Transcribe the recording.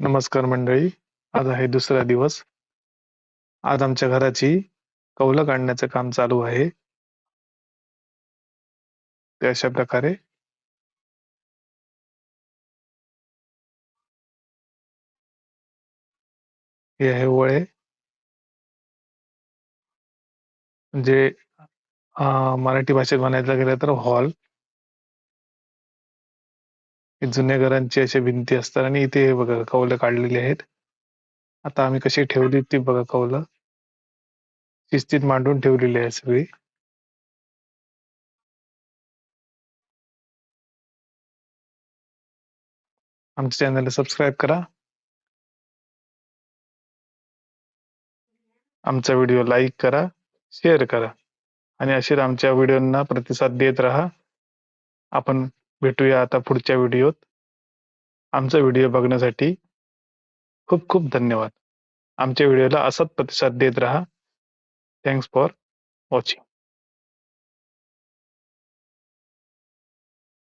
नमस्कार मंडळी. आज आहे दुसरा दिवस. आज आमच्या घराची कौलं काढण्याचं काम चालू आहे. ते अशा प्रकारे हे आहे ओळे, म्हणजे मराठी भाषेत म्हणायचं गेलं तर हॉल. हे जुन्या घरांची अशा भिंती असतात आणि इथे हे बघा कौलं काढलेली आहेत. आता आम्ही कशी ठेवली ती बघा कौलं शिस्तीत मांडून ठेवलेली आहे सगळी. आमच्या चॅनलला सबस्क्राईब करा. आमचा व्हिडिओ लाईक करा, शेअर करा आणि अशीच आमच्या व्हिडिओंना प्रतिसाद देत राहा. आपण भेटूया आता पुढच्या व्हिडिओत. आमचा व्हिडिओ बघण्यासाठी खूप खूप धन्यवाद. आमच्या व्हिडिओला असाच प्रतिसाद देत राहा. Thanks for watching.